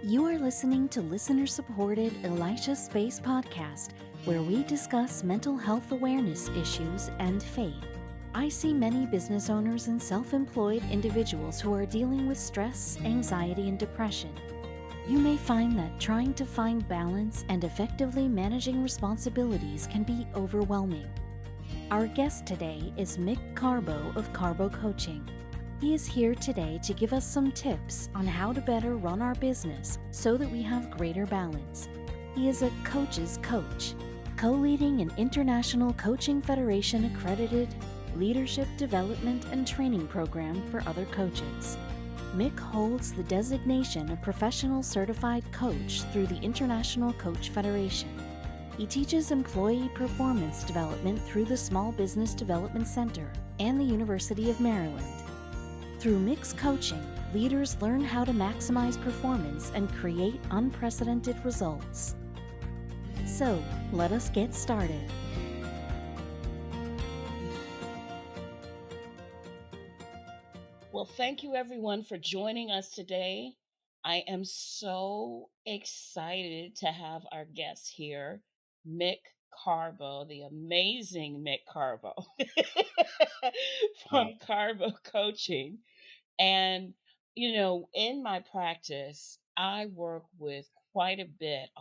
You are listening to listener-supported Elisha Space Podcast, where we discuss mental health awareness issues and faith. I see many business owners and self-employed individuals who are dealing with stress, anxiety, and depression. You may find that trying to find balance and effectively managing responsibilities can be overwhelming. Our guest today is Mick Carbo of Carbo Coaching. He is here today to give us some tips on how to better run our business so that we have greater balance. He is a coach's coach, co-leading an International Coaching Federation accredited leadership development and training program for other coaches. Mick holds the designation of Professional Certified Coach through the International Coach Federation. He teaches employee performance development through the Small Business Development Center and the University of Maryland. Through Mick's coaching, leaders learn how to maximize performance and create unprecedented results. So, let us get started. Well, thank you everyone for joining us today. I am so excited to have our guest here, Mick Carbo, the amazing Mick Carbo from Carbo Coaching. And, in my practice, I work with a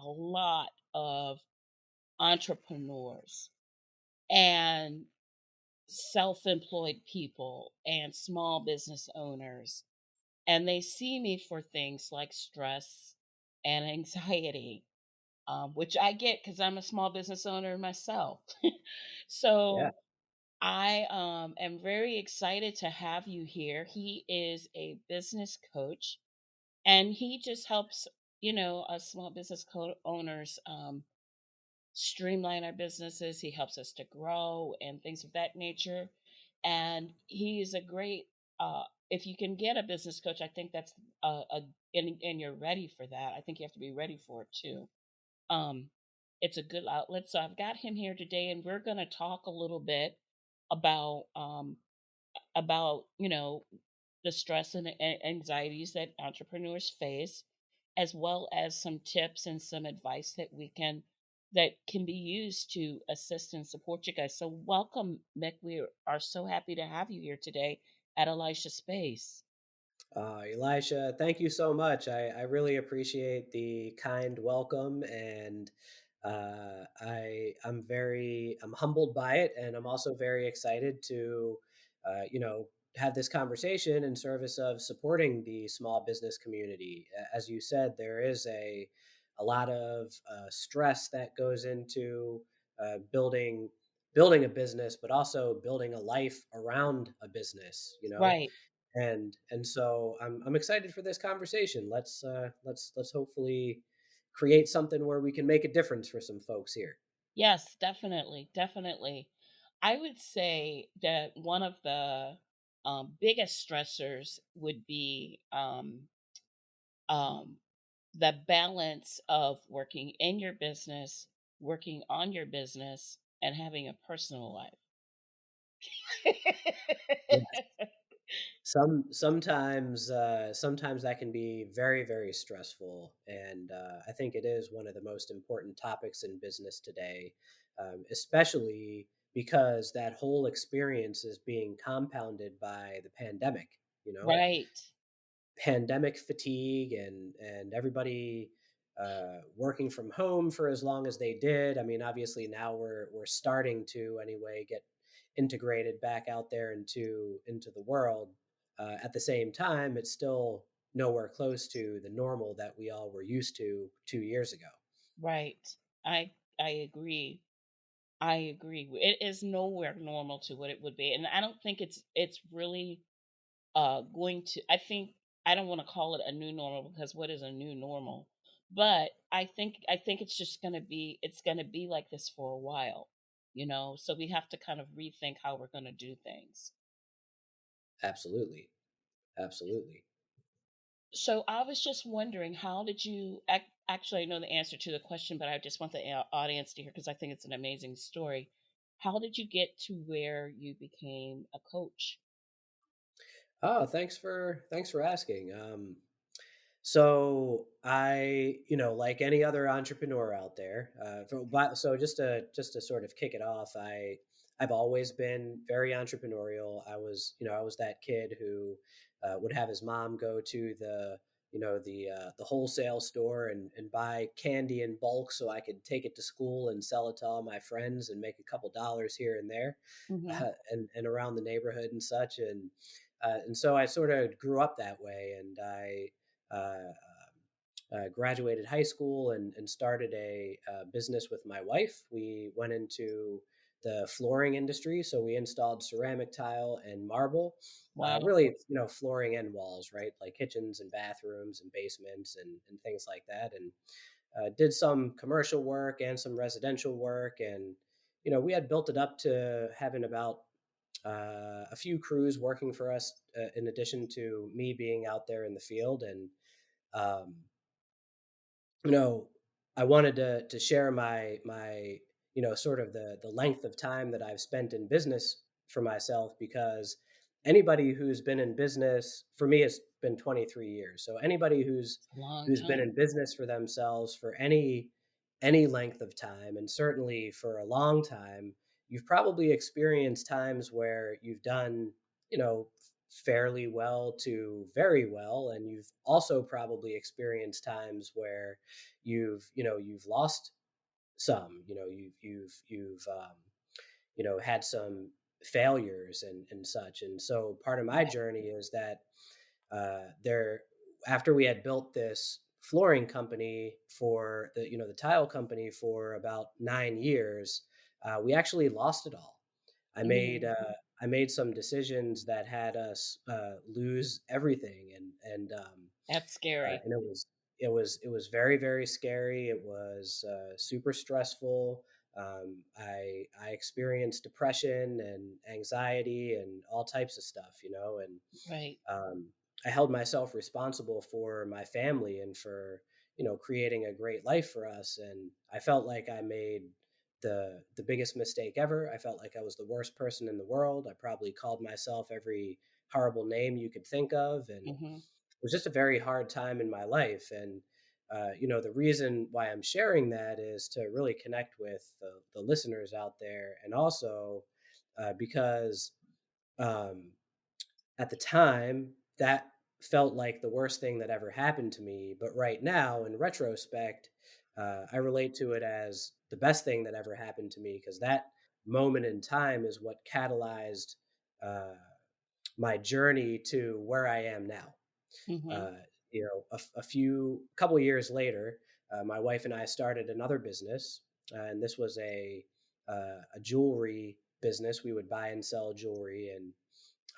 lot of entrepreneurs and self employed people and small business owners. And they see me for things like stress and anxiety, which I get because I'm a small business owner myself. Yeah. So I am very excited to have you here. He is a business coach and he just helps, us small business owners streamline our businesses. He helps us to grow and things of that nature. And he is a great, if you can get a business coach, I think that's and you're ready for that. I think you have to be ready for it too. Um, it's a good outlet. So I've got him here today, and we're going to talk a little bit about the stress and anxieties that entrepreneurs face, as well as some tips and some advice that can be used to assist and support you guys. So welcome, Mick. We are so happy to have you here today at Elisha Space. Elisha, thank you so much. I really appreciate the kind welcome, and I'm humbled by it, and I'm also very excited to, have this conversation in service of supporting the small business community. As you said, there is a lot of stress that goes into building a business, but also building a life around a business. Right. And so I'm excited for this conversation. Let's hopefully create something where we can make a difference for some folks here. Yes, definitely. Definitely. I would say that one of the biggest stressors would be um, the balance of working in your business, working on your business, and having a personal life. Yeah. Sometimes that can be very, very stressful, and I think it is one of the most important topics in business today, especially because that whole experience is being compounded by the pandemic. You know, Right, pandemic fatigue and everybody working from home for as long as they did. I mean, obviously now we're starting to anyway get integrated back out there into the world. At the same time, it's still nowhere close to the normal that we all were used to 2 years ago. right. I agree. I agree. It is nowhere normal to what it would be, and I don't think it's really going to. I don't want to call it a new normal because what is a new normal? But I think it's going to be like this for a while, So we have to kind of rethink how we're going to do things. Absolutely, absolutely. So I was just wondering, how did you actually I know the answer to the question, but I just want the audience to hear because I think it's an amazing story. How did you get to where you became a coach? Oh, thanks for asking. So like any other entrepreneur out there, so just to sort of kick it off, I've always been very entrepreneurial. I was that kid who would have his mom go to the wholesale store and buy candy in bulk so I could take it to school and sell it to all my friends and make a couple dollars here and there, Mhm. and around the neighborhood and such. And so I sort of grew up that way, and I graduated high school and started a business with my wife. We went into the flooring industry, so we installed ceramic tile and marble, Wow. really, flooring and walls, right? Like kitchens and bathrooms and basements and things like that. And did some commercial work and some residential work. And, we had built it up to having about a few crews working for us, in addition to me being out there in the field. And um, you know, I wanted to share my sort of the length of time that I've spent in business for myself, because anybody who's been in business for me has been 23 years. So anybody A long who's been time. in business for themselves for any length of time, and certainly for a long time, you've probably experienced times where you've done, you know, fairly well to very well, and you've also probably experienced times where you've lost some, you've had some failures and such. And so part of my Right. journey is that there after we had built this flooring company for the tile company for about 9 years, we actually lost it all. I made Mm. uh, I made some decisions that had us lose everything, That's scary. and it was very, very scary. It was super stressful. I experienced depression and anxiety and all types of stuff, and Right. um, I held myself responsible for my family and for creating a great life for us. And I felt like I made the biggest mistake ever. I felt like I was the worst person in the world. I probably called myself every horrible name you could think of, and it Mhm. was just a very hard time in my life. And the reason why I'm sharing that is to really connect with the listeners out there, and also because um, at the time, that felt like the worst thing that ever happened to me. But right now, in retrospect, I relate to it as the best thing that ever happened to me, because that moment in time is what catalyzed uh, my journey to where I am now. Mhm. Uh, a few couple of years later, my wife and I started another business, and this was a jewelry business. We would buy and sell jewelry, and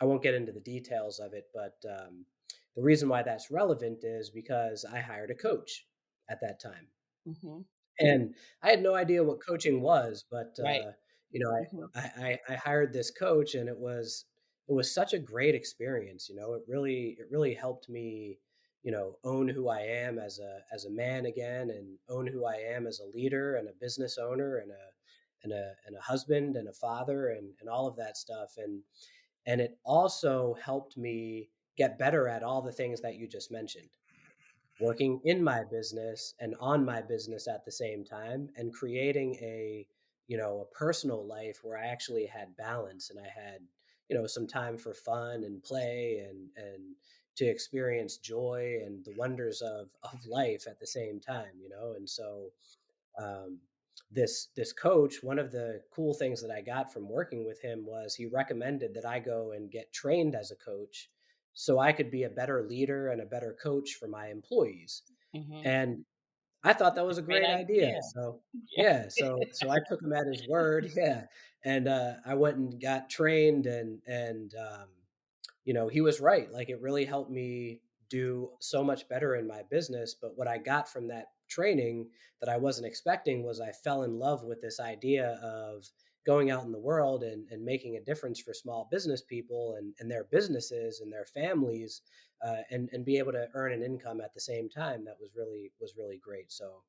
I won't get into the details of it, but the reason why that's relevant is because I hired a coach at that time. Mhm. And I had no idea what coaching was, but Right. you know, Mhm. I hired this coach, and it was such a great experience. It really helped me, own who I am as a man again, and own who I am as a leader and a business owner and a husband and a father and all of that stuff. And it also helped me get better at all the things that you just mentioned, working in my business and on my business at the same time, and creating a personal life where I actually had balance, and I had some time for fun and play and to experience joy and the wonders of life at the same time. And so um, this coach, one of the cool things that I got from working with him was he recommended that I go and get trained as a coach so I could be a better leader and a better coach for my employees. Mhm. And I thought that was a Great great idea. idea. So Yeah. yeah, so I took him at his word. Yeah, and I went and got trained, and he was right. Like, it really helped me do so much better in my business. But what I got from that training that I wasn't expecting was I fell in love with this idea of going out in the world and making a difference for small business people and their businesses and their families, and be able to earn an income at the same time. That was really great. So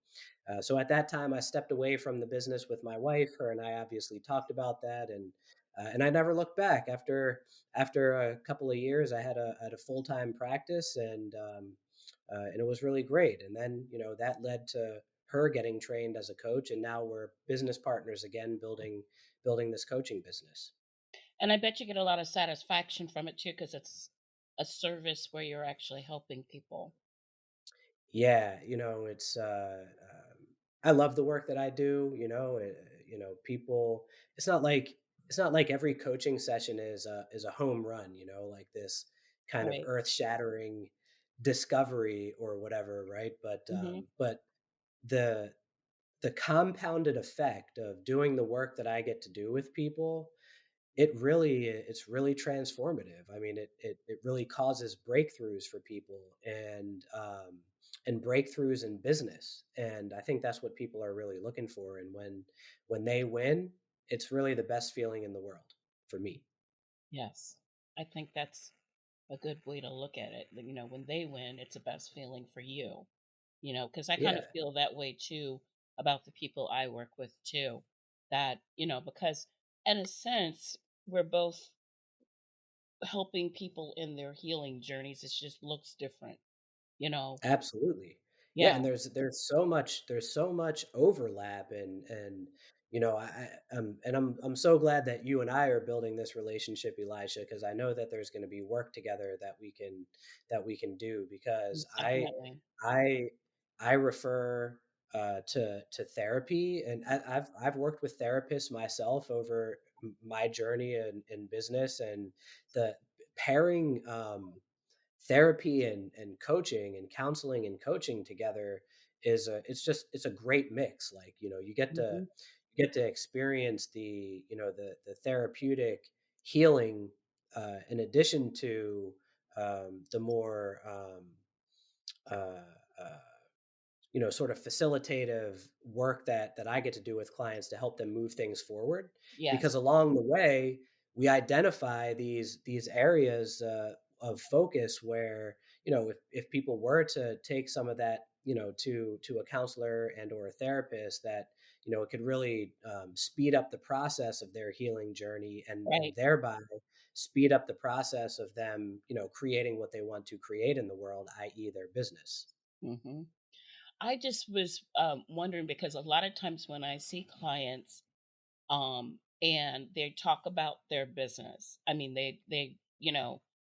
at that time, I stepped away from the business with my wife. Her and I obviously talked about that, and and I never looked back. After a couple of years, I had a full time practice, and it was really great. And then that led to her getting trained as a coach, and now we're business partners again, building this coaching business. And I bet you get a lot of satisfaction from it too, because it's a service where you're actually helping people. Yeah, it's I love the work that I do. People. It's not like it's not like every coaching session is a home run. Like this kind of Right. earth shattering discovery or whatever, right? Mhm. But the the compounded effect of doing the work that I get to do with people, it's really transformative. I mean, it really causes breakthroughs for people, and breakthroughs in business. And I think that's what people are really looking for. And when they win, it's really the best feeling in the world for me. Yes. I think that's a good way to look at it. When they win, it's the best feeling for you. Because I kind Yeah, of feel that way too about the people I work with too. That, because in a sense, we're both helping people in their healing journeys. It just looks different, you know? absolutely. Yeah, Yeah, and there's so much overlap, and I'm so glad that you and I are building this relationship, Elisha, because I know that there's going to be work together that we can do, because definitely. I I refer to therapy, and I've worked with therapists myself over my journey in business, and the pairing therapy and coaching and counseling and coaching together it's a great mix. Like, Hmm. you get to experience the therapeutic healing, in addition to the more uh, uh, sort of facilitative work that I get to do with clients to help them move things forward. Because Yes, along the way, we identify these areas of focus where, if people were to take some of that, to a counselor and or a therapist, that it could really speed up the process of their healing journey, and right. thereby speed up the process of them, creating what they want to create in the world, i.e., their business. Hmm. I just was wondering because a lot of times when I see clients, and they talk about their business. I mean, they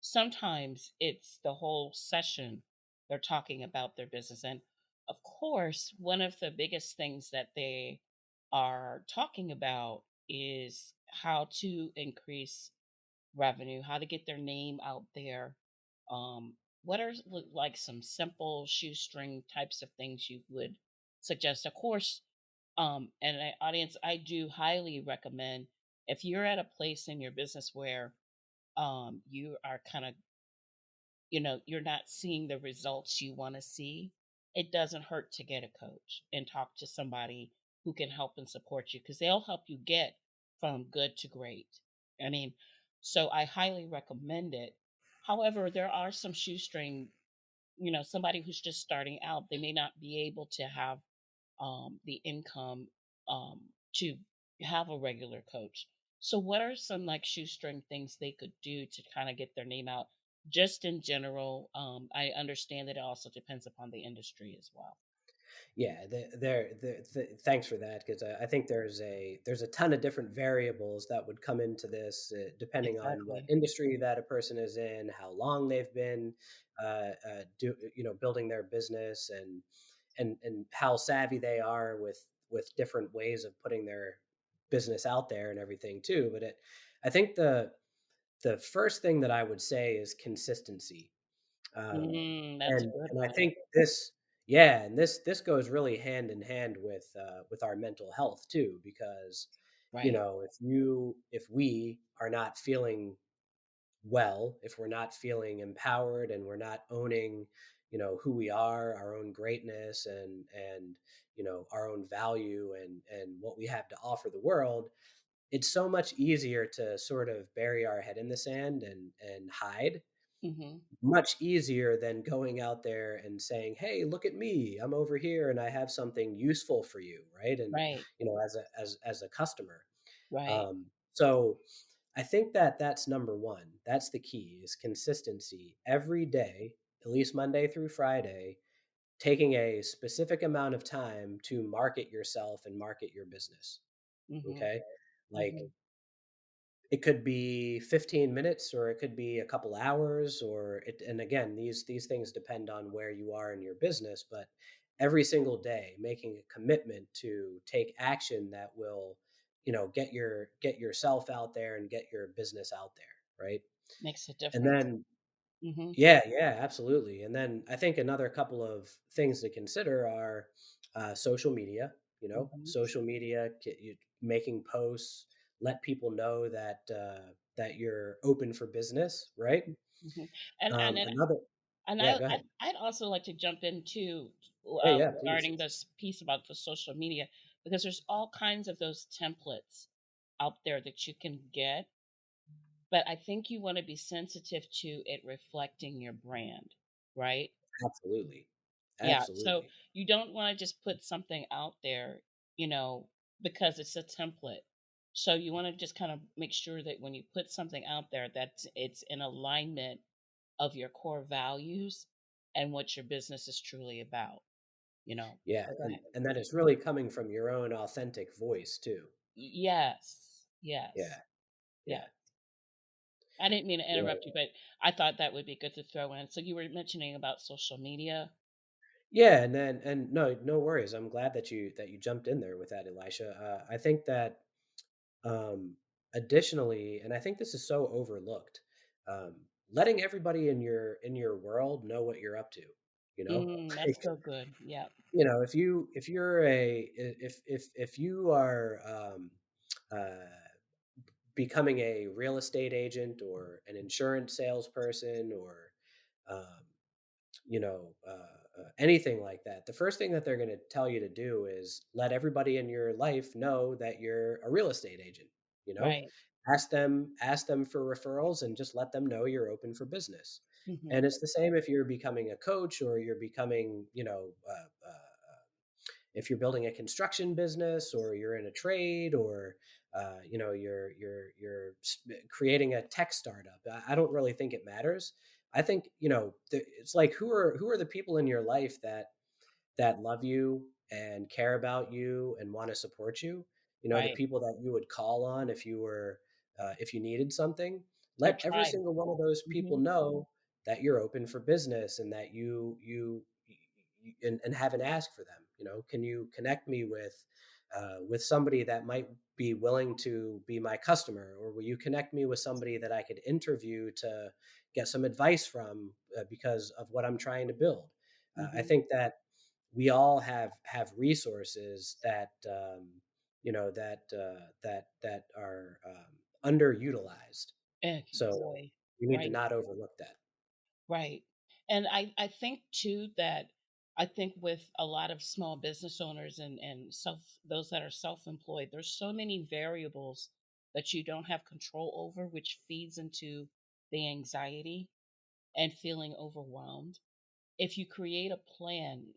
sometimes it's the whole session they're talking about their business, and of course, one of the biggest things that they are talking about is how to increase revenue, how to get their name out there. What are like some simple shoestring types of things you would suggest? Of course, and audience, I do highly recommend if you're at a place in your business where you are kind of, you're not seeing the results you want to see, it doesn't hurt to get a coach and talk to somebody who can help and support you because they'll help you get from good to great. I mean, so I highly recommend it. However, there are some shoestring, somebody who's just starting out, they may not be able to have the income to have a regular coach. So, what are some like shoestring things they could do to kind of get their name out, just in general? I understand that it also depends upon the industry as well. Yeah, thanks for that, because I think there's a ton of different variables that would come into this, depending on what Exactly. industry that a person is in, how long they've been building their business, and how savvy they are with different ways of putting their business out there and everything too. I think the first thing that I would say is consistency. Um, That's a good and I one. think this, yeah, and this goes really hand in hand with our mental health too, because Right. if we are not feeling well, if we're not feeling empowered, and we're not owning, who we are, our own greatness, and our own value, and what we have to offer the world, it's so much easier to sort of bury our head in the sand and hide. Hmm. Much easier than going out there and saying, "Hey, look at me. I'm over here and I have something useful for you," right? And Right. as a customer. Right. So I think that that's number one. That's the key is consistency every day, at least Monday through Friday, taking a specific amount of time to market yourself and market your business. Mhm. Okay. Like Mhm. it could be 15 minutes or it could be a couple hours or it, and again, these things depend on where you are in your business, but every single day making a commitment to take action that will, get yourself out there and get your business out there, right? Makes a And difference. then Mhm. yeah, yeah, absolutely. And then I think another couple of things to consider are social media. Mhm. Social media, making posts, let people know that you're open for business, right? Mhm. And then Another, and yeah, go ahead. I'd also like to jump in too, Hey, yeah, please. regarding this piece about the social media, because there's all kinds of those templates out there that you can get, but I think you want to be sensitive to it reflecting your brand, right? Absolutely, Yeah. So absolutely. you don't want to just put something out there, you know, because it's a template. So you want to just kind of make sure that when you put something out there, that it's in alignment of your core values and what your business is truly about, you know. Yeah, But go and ahead. and that it's really coming from your own authentic voice too. Yes. Yeah, Yes. yeah, Yeah. I didn't mean to yeah. interrupt you, but I thought that would be good to throw in. So you were mentioning about social media. Yeah, and no worries. I'm glad that you jumped in there with that, Elisha. I think that additionally, and I think this is so overlooked, letting everybody in your world know what you're up to. You know, That's like so good. Yeah. if you're if you are uh, becoming a real estate agent or an insurance salesperson or um, anything like that, the first thing that they're going to tell you to do is let everybody in your life know that you're a real estate agent. You know, Right. ask them for referrals and just let them know you're open for business. And Hmm. it's the same if you're becoming a coach or you're becoming, if you're building a construction business or you're in a trade or creating a tech startup. I don't really think it matters. I think it's like who are the people in your life that love you and care about you and want to support you. The Right. people that you would call on if you needed something. Your Let every tribe. single one of those people Hmm. know that you're open for business and that and have an ask for them. Can you connect me with somebody that might be willing to be my customer, or will you connect me with somebody that I could interview to get some advice from because of what I'm trying to build. I Hmm. think that we all have resources that are underutilized. So Boy. we need to Right. not overlook that. Right. And I think too that I think with a lot of small business owners and those that are self-employed, there's so many variables that you don't have control over, which feeds into the anxiety and feeling overwhelmed. If you create a plan,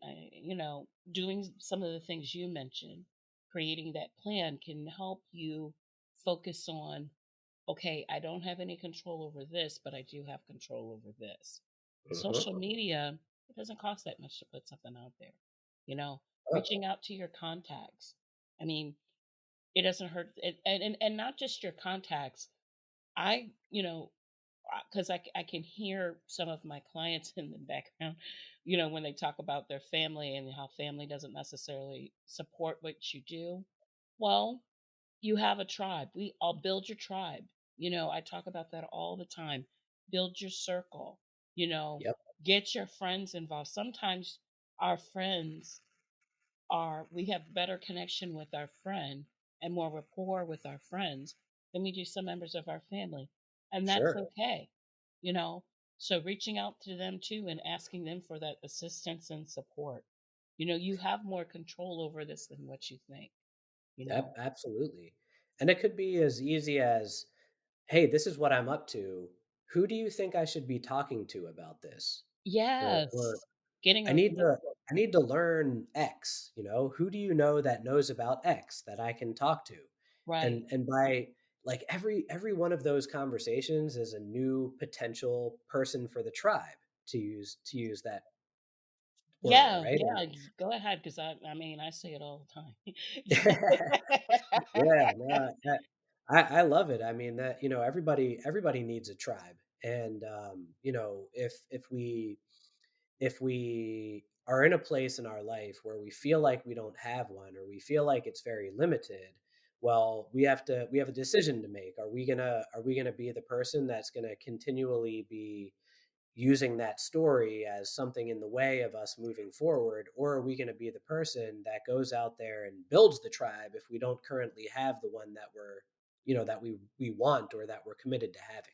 doing some of the things you mentioned, creating that plan can help you focus on, okay, I don't have any control over this, but I do have control over this. Mhm. Social media, it doesn't cost that much to put something out there. You know, Oh, reaching out to your contacts. I mean, it doesn't hurt. And not just your contacts. I, because I can hear some of my clients in the background, when they talk about their family and how family doesn't necessarily support what you do. Well, you have a tribe. We all build your tribe. I talk about that all the time. Build your circle, you know, yep, get your friends involved. Sometimes our friends we have better connection with our friend and more rapport with our friends than we do some members of our family. And that's sure. okay, you know. So reaching out to them too and asking them for that assistance and support. You have more control over this than what you think, you Yep, know. absolutely. And it could be as easy as, "Hey, this is what I'm up to. Who do you think I should be talking to about this?" Or Yes. Getting I a need to I need to learn X. Who do you know that knows about X that I can talk to? right. And by like every one of those conversations is a new potential person for the tribe, to use that word, Yeah, right? yeah, go ahead, 'cause I mean, I say it all the time. Yeah, no, I love it. I mean that, everybody needs a tribe. And if we are in a place in our life where we feel like we don't have one, or we feel like it's very limited, well, we have a decision to make. Are we gonna be the person that's gonna continually be using that story as something in the way of us moving forward, or are we going to be the person that goes out there and builds the tribe if we don't currently have the one that we want, or that we're committed to having?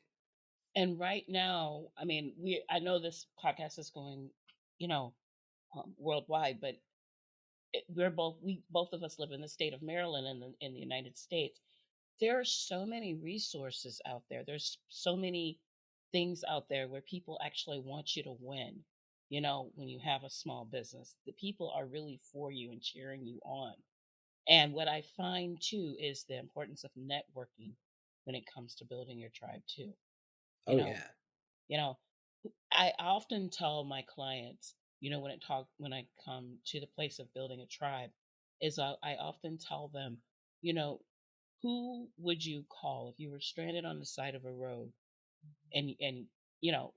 And right now, I mean, I know this podcast is going, you know, worldwide, but we both of us live in the state of Maryland in the United States. There are so many resources out there. There's so many things out there where people actually want you to win. When you have a small business, the people are really for you and cheering you on. And what I find too is the importance of networking when it comes to building your tribe too. You Oh know, yeah. you know, I often tell my clients, when I come to the place of building a tribe, is I often tell them, you know, who would you call if you were stranded on the side of a road, and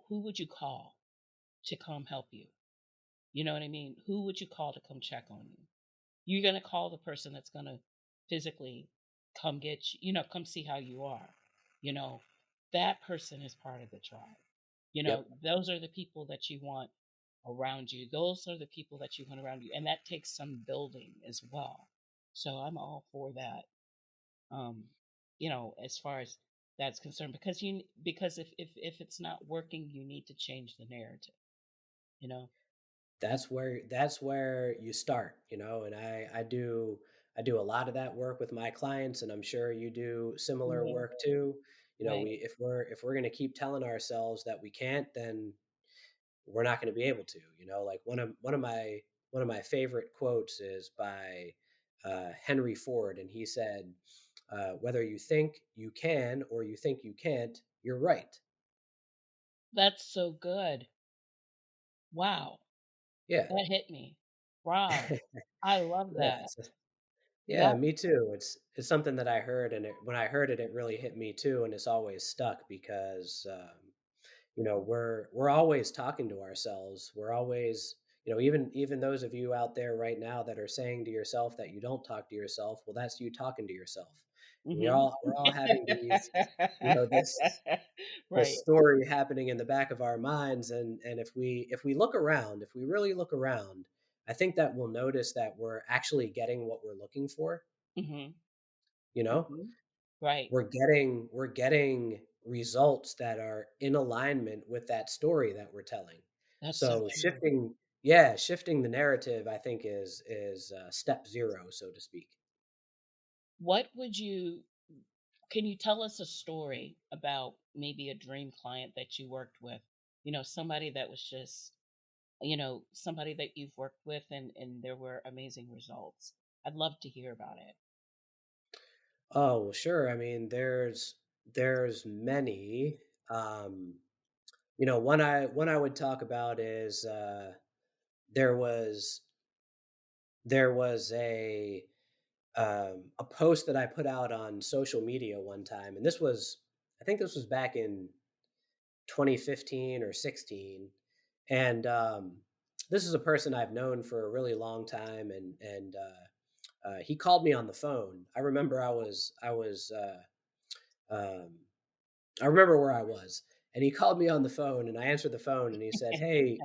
who would you call to come help you? You know what I mean? Who would you call to come check on you? You're going to call the person that's going to physically come get you, come see how you are. You know, that person is part of the tribe. Yep. Those are the people that you want around you. Those are the people that you want around you. And that takes some building as well. So I'm all for that. Um, as far as that's concerned, because if it's not working, you need to change the narrative, you know? That's where you start, and I do a lot of that work with my clients, and I'm sure you do similar Yeah, work too. right. If we're going to keep telling ourselves that we can't, then we're not going to be able to. Like one of my favorite quotes is by Henry Ford, and he said, "Whether you think you can or you think you can't, you're right." That's so good. Wow. Yeah. That hit me. Wow. I love Yeah. that. Yeah, That me too. It's something that I heard, and when I heard it, it really hit me too, and it's always stuck because we're always talking to ourselves. We're always, even those of you out there right now that are saying to yourself that you don't talk to yourself, well, that's you talking to yourself. And we mhm. all we're all having these, this Right. story happening in the back of our minds, and if we look around, if we really look around, I think that we'll notice that we're actually getting what we're looking for. Mhm. You know, Mhm. Right. we're getting results that are in alignment with that story that we're telling. That's so So true. shifting the narrative, I think, is step zero, so to speak. What would you Can you tell us a story about maybe a dream client that you worked with? Somebody that was just, somebody that you've worked with and there were amazing results. I'd love to hear about it. Oh, well, sure. I mean, there's many. Um, one I would talk about is there was there was a post that I put out on social media one time, and I think this was back in 2015 or 16. And this is a person I've known for a really long time, and he called me on the phone. Um, I remember where I was, and he called me on the phone, and I answered the phone, and he said, "Hey,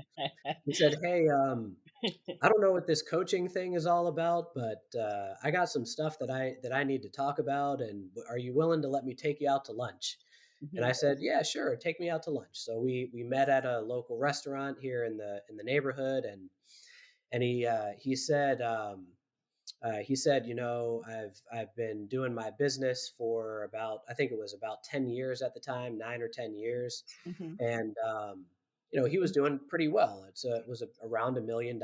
I don't know what this coaching thing is all about, but I got some stuff that I need to talk about, and are you willing to let me take you out to lunch?" And I Mhm. said, "Yeah, sure, take me out to lunch." So we met at a local restaurant here in the neighborhood, and he said, I've been doing my business for about, I think it was about 10 years at the time, 9 or 10 years, Mhm. and he was doing pretty well. It was around $1 million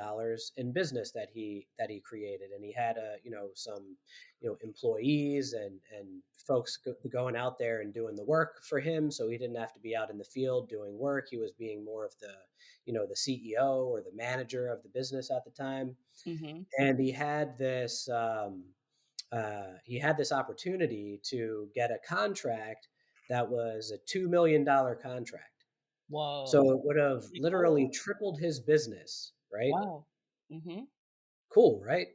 in business that he created, and he had some employees and folks going out there and doing the work for him, so he didn't have to be out in the field doing work. He was being more of the CEO or the manager of the business at the time, Mm-hmm. and he had this opportunity to get a contract that was a $2 million contract. So Whoa. it would have Pretty literally cool. tripled his business, right? Wow. Mm-hmm. Cool, right?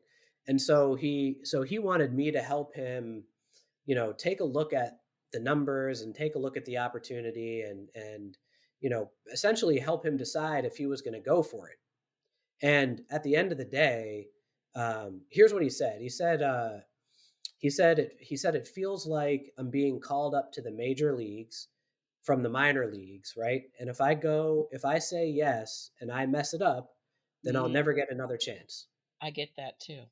And so he wanted me to help him, take a look at the numbers and take a look at the opportunity and essentially help him decide if he was going to go for it. And at the end of the day, here's what he said. He said it feels like I'm being called up to the major leagues from the minor leagues, right? And if I say yes and I mess it up, then I'll Mm-hmm. never get another chance. I get that too.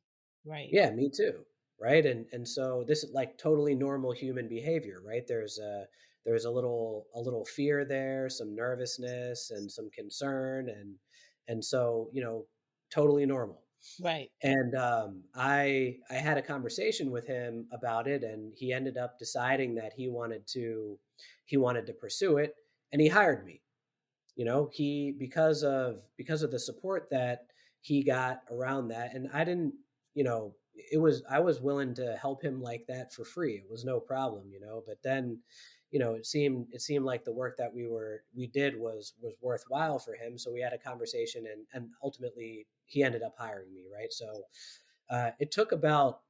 Right. Yeah, me too. Right. And so this is like totally normal human behavior, right? There's a little fear there, some nervousness and some concern, and so, totally normal. Right. And I had a conversation with him about it, and he ended up deciding that he wanted to pursue it, and he hired me. He because of the support that he got around that, and I didn't, I was willing to help him like that for free. It was no problem. But then, it seemed like the work that we did was worthwhile for him. So we had a conversation, and ultimately he ended up hiring me, right? So it took about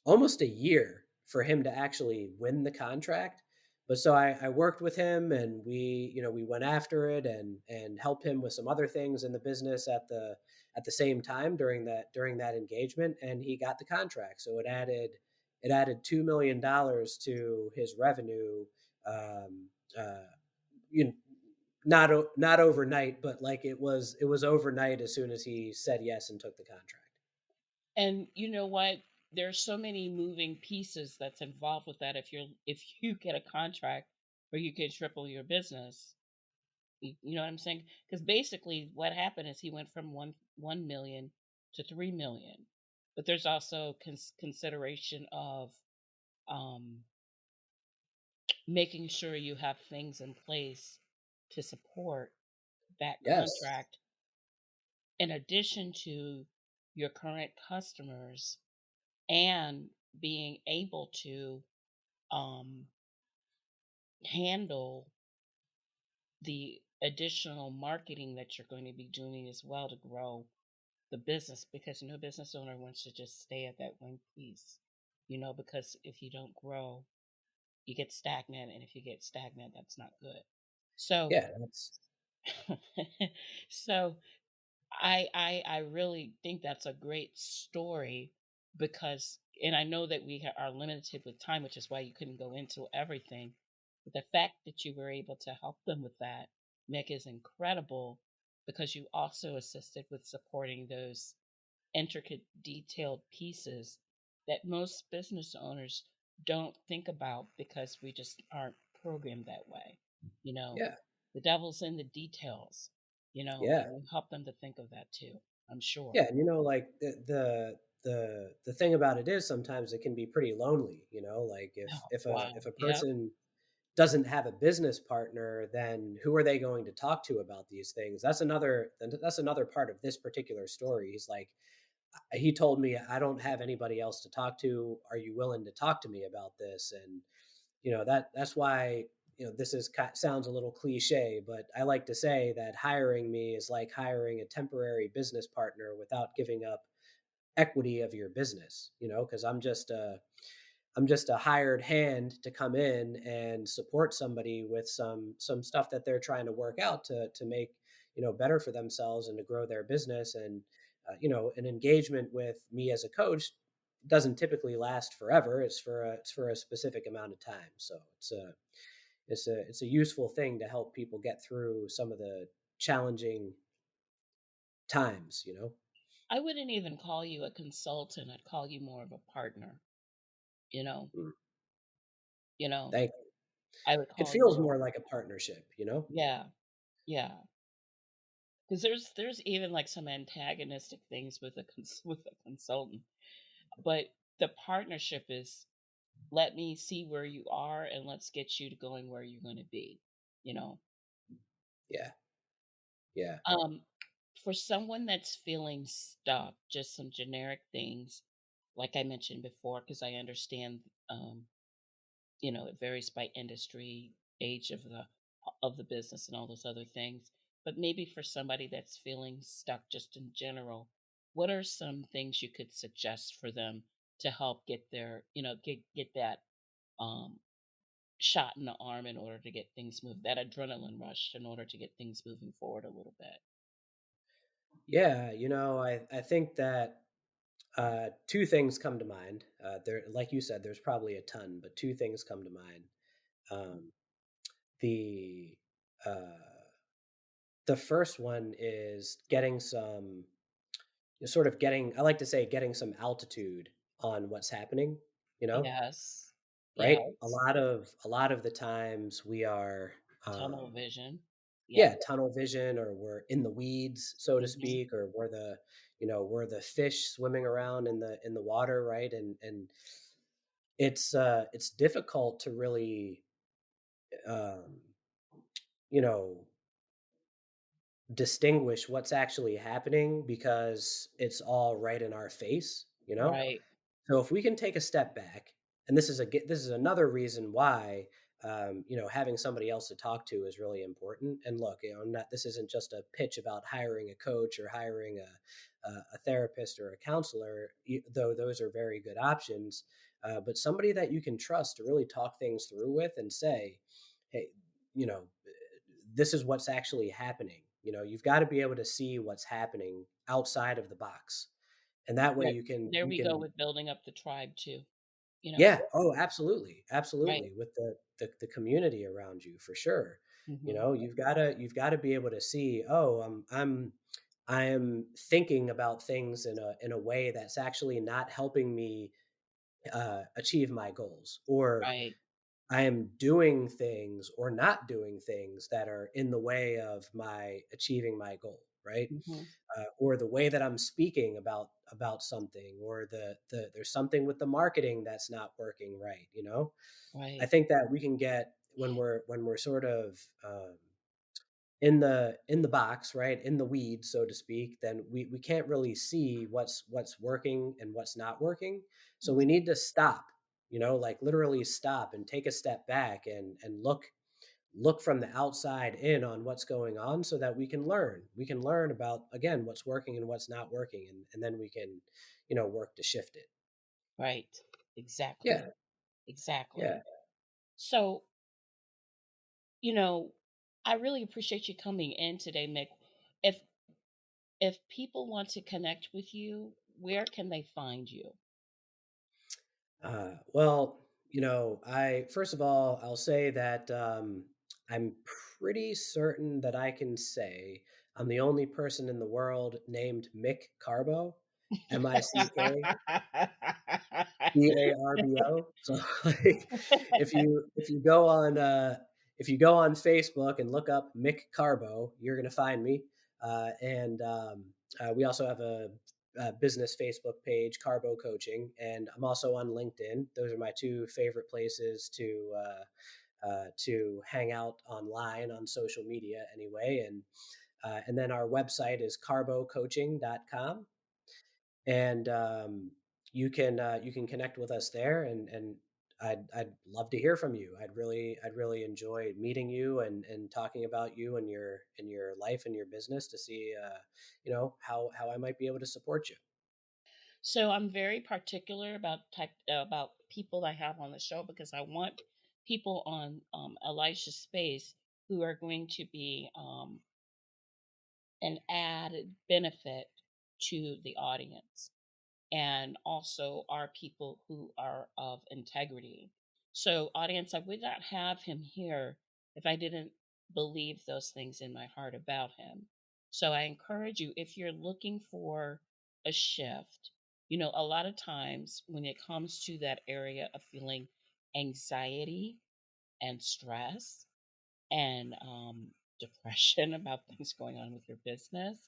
almost a year for him to actually win the contract. But so I worked with him, and we went after it and helped him with some other things in the business at the same time during that engagement, and he got the contract. So it added $2 million to his revenue. Um, uh, you know, not overnight, but like it was overnight as soon as he said yes and took the contract. And you know what? There's so many moving pieces that's involved with that. If you get a contract where you can triple your business, you know what I'm saying? Because basically, what happened is he went from 1 million to 3 million. But there's also consideration of um, making sure you have things in place to support that Yes. contract, in addition to your current customers, and being able to um, handle the additional marketing that you're going to be doing as well to grow the business, because no business owner wants to just stay at that one piece, because if you don't grow, you get stagnant. And if you get stagnant, that's not good. So, Yeah, that's so I really think that's a great story, because, and I know that we are limited with time, which is why you couldn't go into everything. But the fact that you were able to help them with that, Mick, is incredible, because you also assisted with supporting those intricate, detailed pieces that most business owners don't think about, because we just aren't programmed that way. You know, yeah. the devil's in the details, Yeah. and you help them to think of that too, I'm sure. Yeah, and like the thing about it is sometimes it can be pretty lonely. Like if Oh, if a wow. if a Yep. person doesn't have a business partner, then who are they going to talk to about these things? That's another part of this particular story. He's like, he told me, I don't have anybody else to talk to. Are you willing to talk to me about this? And that's why this sounds a little cliche, but I like to say that hiring me is like hiring a temporary business partner without giving up equity of your business, because I'm just a hired hand to come in and support somebody with some stuff that they're trying to work out to make better for themselves and to grow their business. And an engagement with me as a coach doesn't typically last forever. It's for a specific amount of time. So it's a useful thing to help people get through some of the challenging times. I wouldn't even call you a consultant. I'd call you more of a partner, you know, Mm, you know. thank you. I would It call feels you. more like a partnership, you know? Yeah, yeah. Because there's even like some antagonistic things with with a consultant, but the partnership is, let me see where you are and let's get you to going where you're going to be. You know, Yeah, yeah. um, for someone that's feeling stuck, just some generic things, like I mentioned before, because I understand, um, it varies by industry, age of the business, and all those other things. But maybe for somebody that's feeling stuck, just in general, what are some things you could suggest for them to help get their, get that um, shot in the arm in order to get things moved, that adrenaline rush in order to get things moving forward a little bit? Yeah, I think that, 2 things come to mind. There like you said, there's probably a ton, but 2 things come to mind. Um, the, uh the first one is getting some sort of getting I like to say getting some altitude on what's happening, you know, Yes. right? Yes. A lot of the times we are, Tunnel um vision. Yep. yeah, tunnel vision, or we're in the weeds, so to Hmm. speak, or we're the fish swimming around in the water, right? And it's difficult to really, um, you know, distinguish what's actually happening because it's all right in our face, you know? Right. So if we can take a step back, and this is another reason why, having somebody else to talk to is really important. And look, not this isn't just a pitch about hiring a coach or hiring a therapist or a counselor, though those are very good options. But somebody that you can trust to really talk things through with and say, hey, you know, this is what's actually happening. You've got to be able to see what's happening outside of the box, and that way Right. you can There you we go can with building up the tribe too. You know. yeah. Oh, absolutely, Right. absolutely. With the community around you, for sure. Hmm. You've got to be able to see. Oh, I am thinking about things in a way that's actually not helping me achieve my goals, or Right. I am doing things or not doing things that are in the way of my achieving my goal, right? Hmm. Or the way that I'm speaking about something, or there's something with the marketing that's not working right. I Right. think that we can get when we're sort of, in the box, right, in the weeds, so to speak, then we can't really see what's working and what's not working. So we Mhm. need to stop, like literally stop and take a step back and look from the outside in on what's going on, so that we can learn about, again, what's working and what's not working, and then we can work to shift it. Right. Exactly. Yeah, Exactly. yeah. So, you know, I really appreciate you coming in today, Mick. If if people want to connect with you, where can they find you? Well, I first of all, I'll say that, I'm pretty certain that I can say I'm the only person in the world named Mick Carbo, Carbo. So, like, if you go on Facebook and look up Mick Carbo, you're gonna find me. And We also have a business Facebook page, Carbo Coaching, and I'm also on LinkedIn. Those are my two favorite places to hang out online on social media, anyway. And then our website is carbocoaching.com, and you can connect with us there, and I'd love to hear from you. I'd really enjoy meeting you and talking about you and your life and your business, to see how I might be able to support you. So I'm very particular about people I have on the show, because I want people on Elisha's Space who are going to be an added benefit to the audience, and also are people who are of integrity. So, audience, I would not have him here if I didn't believe those things in my heart about him. So, I encourage you, if you're looking for a shift, a lot of times when it comes to that area of feeling anxiety and stress and depression about things going on with your business,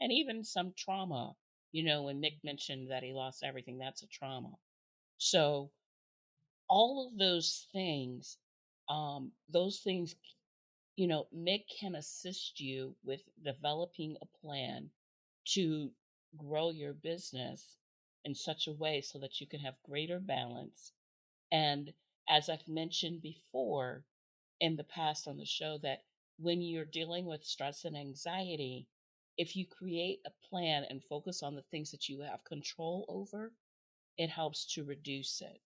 and even some trauma. When Mick mentioned that he lost everything, that's a trauma. So all of those things, Mick can assist you with developing a plan to grow your business in such a way so that you can have greater balance. And as I've mentioned before in the past on the show, that when you're dealing with stress and anxiety, if you create a plan and focus on the things that you have control over, it helps to reduce it.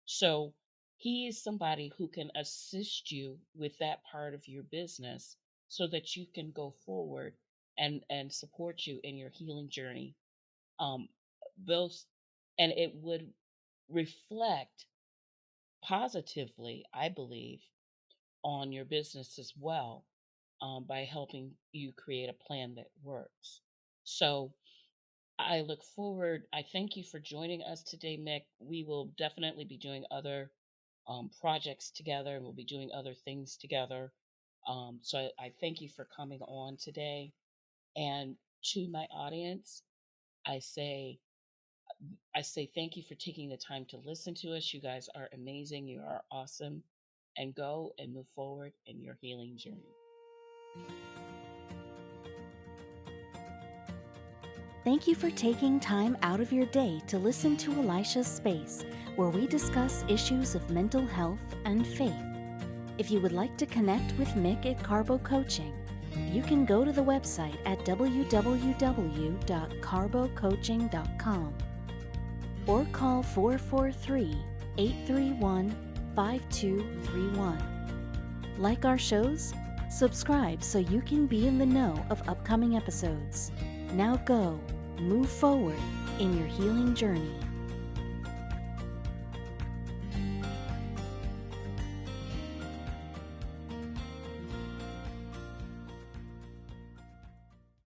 So he is somebody who can assist you with that part of your business so that you can go forward and support you in your healing journey. Um, both, and it would reflect positively, I believe, on your business as well, by helping you create a plan that works. So I look forward. I thank you for joining us today, Mick. We will definitely be doing other projects together, and we'll be doing other things together. So I thank you for coming on today. And to my audience, I say thank you for taking the time to listen to us. You guys are amazing. You are awesome. And go and move forward in your healing journey. Thank you for taking time out of your day to listen to Elisha's Space, where we discuss issues of mental health and faith. If you would like to connect with Mick at Carbo Coaching, you can go to the website at www.carbocoaching.com or call 443-831-5231. Like our shows? Subscribe so you can be in the know of upcoming episodes. Now go, move forward in your healing journey.